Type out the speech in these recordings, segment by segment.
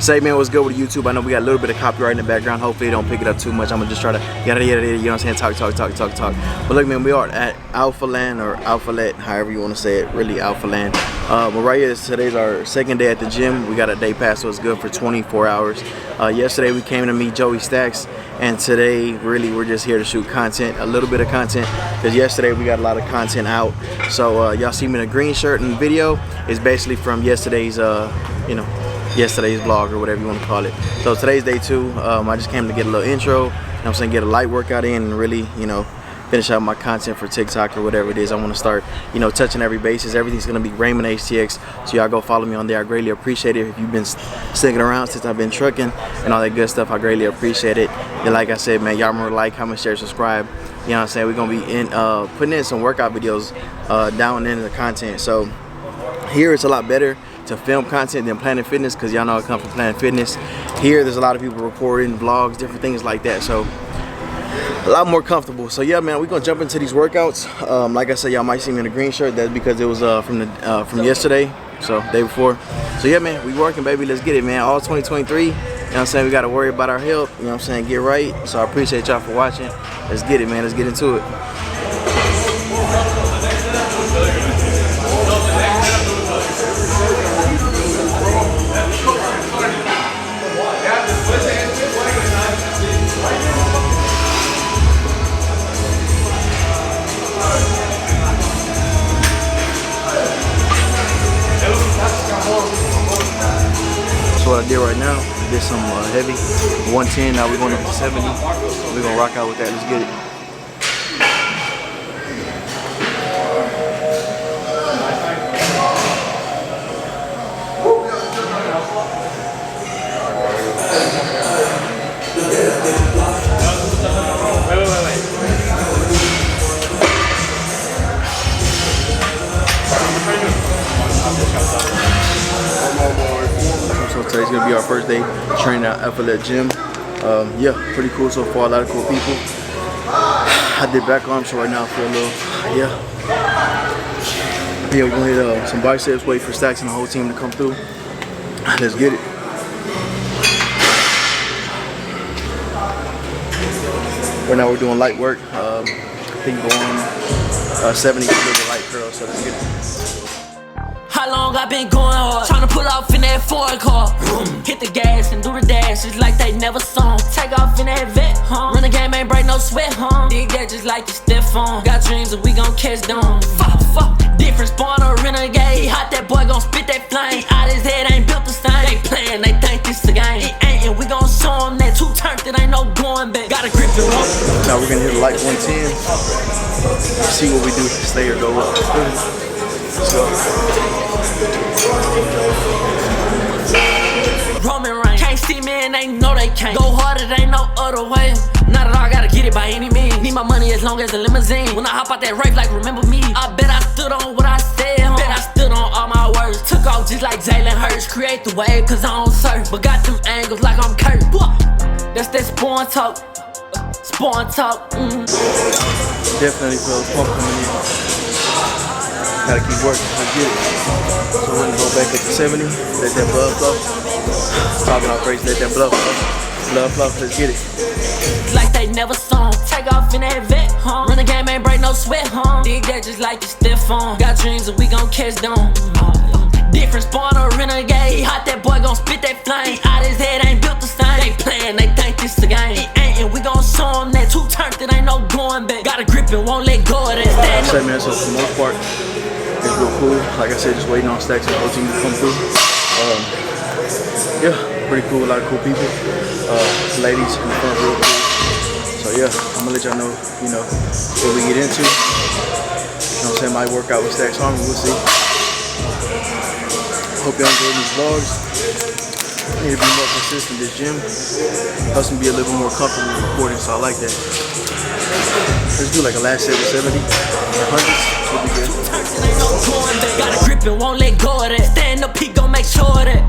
Say, man, what's good with YouTube? I know we got a little bit of copyright in the background. Hopefully, they don't pick it up too much. I'm gonna just try to yada yada yada. You know what I'm saying? Talk. But look, man, we are at Alphaland or Alphaland, however you want to say it. Really, Alphaland. But right here, today's our second day at the gym. We got a day pass, so it's good for 24 hours. Yesterday, we came to meet Joey Stax, and today, really, we're just here to shoot content, a little bit of content, because yesterday we got a lot of content out. So y'all see me in a green shirt in the video. It's basically from yesterday's, yesterday's vlog or whatever you want to call it. So today's day 2. I just came to get a little intro, you know what I'm saying, get a light workout in and really, finish out my content for TikTok or whatever it is. I want to start, touching every basis. Everything's going to be Raymond HTX. So y'all go follow me on there. I greatly appreciate it. If you've been sticking around since I've been trucking and all that good stuff, I greatly appreciate it. And like I said, man, y'all remember to like, comment, share, subscribe. You know what I'm saying? We're going to be putting in some workout videos down in the content. So here it's a lot better to film content than Planet Fitness, because y'all know I come from Planet Fitness. Here there's a lot of people recording vlogs, different things like that, so a lot more comfortable. So yeah, man, we're gonna jump into these workouts. Like I said, y'all might see me in a green shirt. That's because it was from yesterday, so day before. So yeah, man, we working, baby. Let's get it, man. All 2023. You know what I'm saying? We got to worry about our health. You know what I'm saying? Get right. So I appreciate y'all for watching. Let's get it, man. Let's get into it. So what I did right now, I did some heavy 110. Now we're going up to 70. We're gonna rock out with that. Let's get it. So today's gonna be our first day training at Alphaland gym. Yeah, pretty cool so far. A lot of cool people. I did back arms, so right now I feel a little, yeah, we're gonna hit some biceps. Wait for Stax and the whole team to come through. Let's get it. Right now we're doing light work. I think going 70 to do the light curl. So let's get it. How long I been going hard, tryna pull off in that foreign car. Hit the gas and do the dash, it's like they never saw. Take off in that vet, run the game, ain't break no sweat, dig that just like the stiff on. Got dreams that we gon' catch down. Fuck, different spawn or renegade. Hot that boy gon' spit that flame. Out his head ain't built the same. They playin', they think this a game. It ain't, and we gon' show them that 2 turned, it ain't no going back. Gotta grip it up. Now we're gonna hit a light 110. See what we do, stay or go up. Let's go. Roman Reigns, can't see me and they know they can't. Go harder, there ain't no other way. Not at all, gotta get it by any means. Need my money as long as the limousine. When I hop out that rave, like remember me. I bet I stood on what I said, bet I stood on all my words. Took off just like Jalen Hurts. Create the wave cause I don't surf, but got them angles like I'm Kurt. That's that spawn talk. Definitely feel the pump coming in. Gotta keep working, let's get it. So we're gonna go back up to 70, let that blood flow. Talking off race, let that blood flow, let's get it. Like they never saw, take off in that vet, run the game, ain't break no sweat, dig that just like the stiff on. Got dreams that we gon' catch down. Different spawn or renegade, hot that boy gon' spit that flame. Out his head ain't built the same. They playin', they think this a game. It ain't, and we gon' show them that 2 turned, it ain't no going back. Gotta grip it, won't let go of that. So man, so for the most part, it's real cool. Like I said, just waiting on Stax and the whole team to come through. Yeah, pretty cool. A lot of cool people. Ladies in the front, real cool. So yeah, I'm gonna let y'all know, what we get into. You know what I'm saying? Might work out with Stax Army. We'll see. Hope y'all enjoy these vlogs. I need to be more consistent this gym. Helps me be a little more comfortable recording, so I like that. Let's do like a last set of 70, 100s. We'll be good. Gotta grip it, won't let go of that. Stand up, he gon' make sure of that.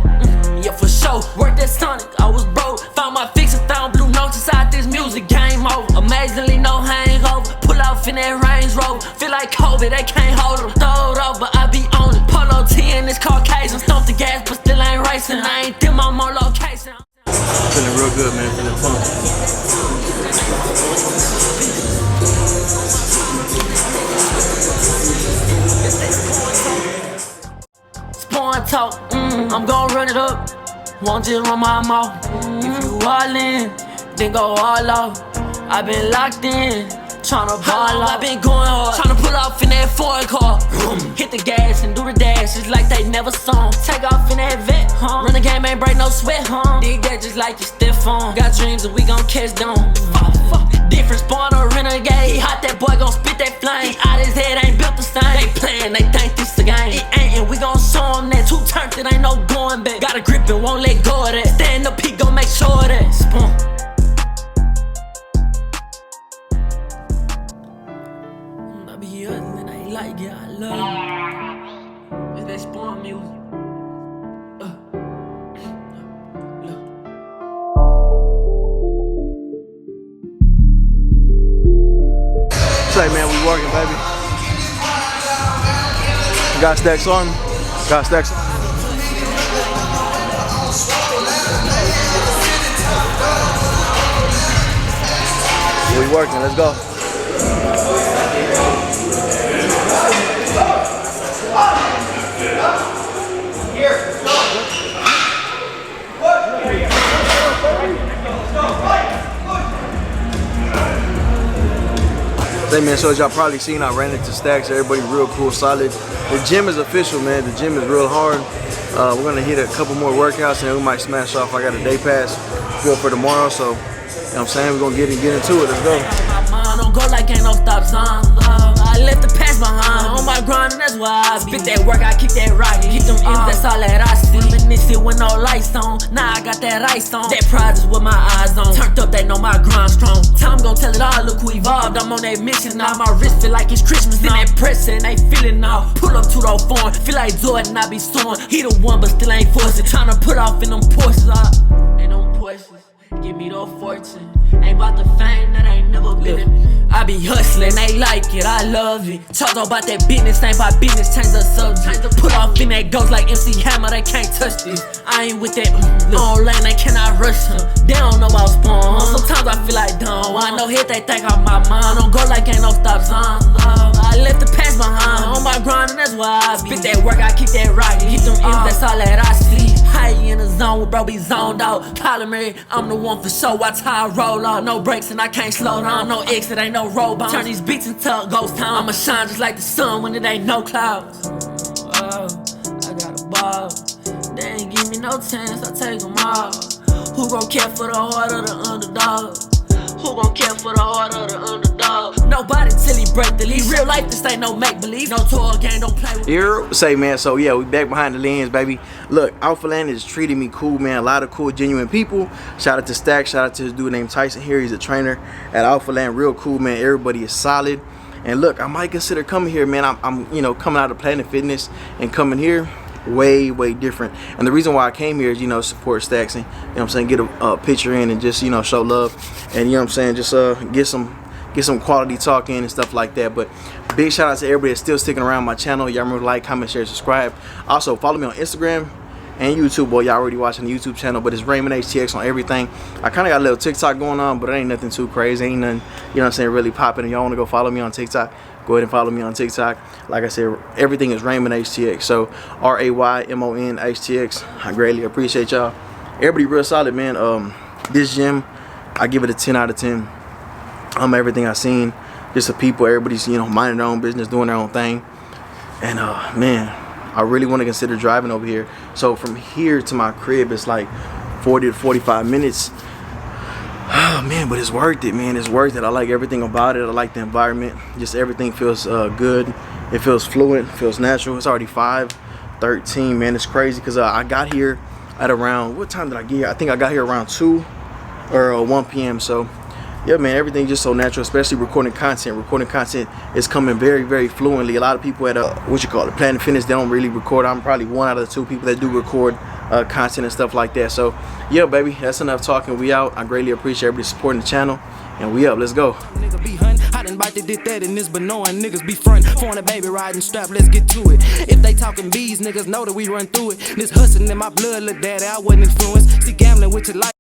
Yeah, for sure. Work that Sonic, I was broke. Found my fix and found blue notes inside this music. Game over. Amazingly, no hangover. Pull off in that Range Rover. Feel like Kobe, they can't hold him. Throw it over, I be on it. Polo T in this Caucasian. Stomp the gas, but still ain't racing. I ain't them, I'm on location. feeling real good, man. Feeling fun. Spawn talk, I'm gon' run it up. Won't just run my mouth. If you all in, then go all out. I been locked in, tryna ball out. I been going hard, tryna pull off in that foreign car. Hit the gas and do the dash, it's like they never saw. Take off in that vet, run the game, ain't break no sweat, dig that just like you stiff on. Got dreams and we gon' catch them. Different spawn or renegade, he hot, that boy gon' spit that flame. Out his head ain't built the same. They playin', they think this a game. It ain't, and we gon' show them that. Two turned, it ain't no going back. Got a grip and won't let go of that. Stand up, he gon' make sure of that. Spawn. I be hustling, I ain't like it, I love it. It's that Spawn music. Say, man, we working, baby. Got Stax on. Got Stax. We working. Let's go. Hey man, so as y'all probably seen, I ran into Stax. Everybody real cool, solid. The gym is official, man. The gym is real hard. We're gonna hit a couple more workouts and then we might smash off. I got a day pass for tomorrow, so you know what I'm saying, we're gonna get into it. Let's go. Don't go like ain't no stop sign. I left the past behind. On my grind, and that's why I spit that work. I keep that rocket. Keep them M's, that's all that I see. Reminisce it with no lights on. Now I got that ice on. That pride is with my eyes on. Turned up, they know my grind strong. Time gon' tell it all. Look who evolved. I'm on that mission now. My wrist feel like it's Christmas now. That pressing, they feeling now. Pull up to the phone. Feel like Jordan, I be soaring. He the one, but still ain't forcing. Tryna put off in them Porsches. Ain't no Porsches. Give me the fortune. Ain't about the fame that ain't never been in. I be hustling, they like it, I love it. Talk about that business, ain't about business, change the subject. Put off in that ghost like MC Hammer, they can't touch this. I ain't with that, on lane, they cannot rush him. They don't know about Spawn. Sometimes I feel like dumb. I know hit, they think I'm my mind. Don't go like ain't no stop sign. I left the past behind. On my grind, and that's why I spit that work, I keep that rocket. Keep them M's, that's all that I see. High in the zone, bro, be zoned out. Polymer, I'm the one for sure, watch how I roll out. No brakes and I can't slow down, no exit, ain't no robot. Turn these beats into a ghost town. I'ma shine just like the sun when it ain't no clouds. I got a ball. They ain't give me no chance, I take them all. Who gon' care for the heart of the underdog? Who gon' care for the heart of the underdog? Nobody till he break the leash. Real life, this ain't no make-believe. No toy game, don't play with me. Here, say man, so yeah, we back behind the lens, baby. Look, Alphaland is treating me cool, man. A lot of cool, genuine people. Shout out to Stax, shout out to this dude named Tyson here. He's a trainer at Alphaland, real cool, man. Everybody is solid. And look, I might consider coming here, man. I'm you know, coming out of Planet Fitness and coming here. Way different. And the reason why I came here is, you know, support Stax and, you know what I'm saying, get a picture in and just, you know, show love and, you know what I'm saying, just get some quality talk in and stuff like that. But big shout out to everybody that's still sticking around my channel. Y'all remember to like, comment, share, subscribe. Also follow me on Instagram and YouTube. Boy, y'all already watching the YouTube channel, but it's Raymond HTX on everything. I kind of got a little TikTok going on, but it ain't nothing too crazy. Ain't nothing, you know what I'm saying, really popping. And y'all want to go follow me on TikTok, go ahead and follow me on TikTok. Like I said, everything is Raymond HTX. So RAYMON HTX. I greatly appreciate y'all. Everybody real solid, man. This gym, I give it a 10 out of 10. Everything I seen, just the people, everybody's, you know, minding their own business, doing their own thing. And man, I really want to consider driving over here. So from here to my crib, it's like 40 to 45 minutes. Oh man, but it's worth it, man. It's worth it. I like everything about it. I like the environment. Just everything feels good. It feels fluent, feels natural. It's already 5:13, man. It's crazy because I got here at around, what time did I get here? I think I got here around 2 or 1 p.m. So yeah, man, everything just so natural, especially recording content. Recording content is coming very fluently. A lot of people at Planet Fitness, they don't really record. I'm probably one out of the 2 people that do record content and stuff like that. So yeah, baby, that's enough talking. We out. I greatly appreciate everybody supporting the channel, and we up. Let's go. Nigga be hunting. I done bite did that in this, but knowing niggas be front. For a baby riding strap, let's get to it. If they talking bees, niggas know that we run through it. This hustling in my blood, look daddy, I wasn't influenced. See gambling with your life.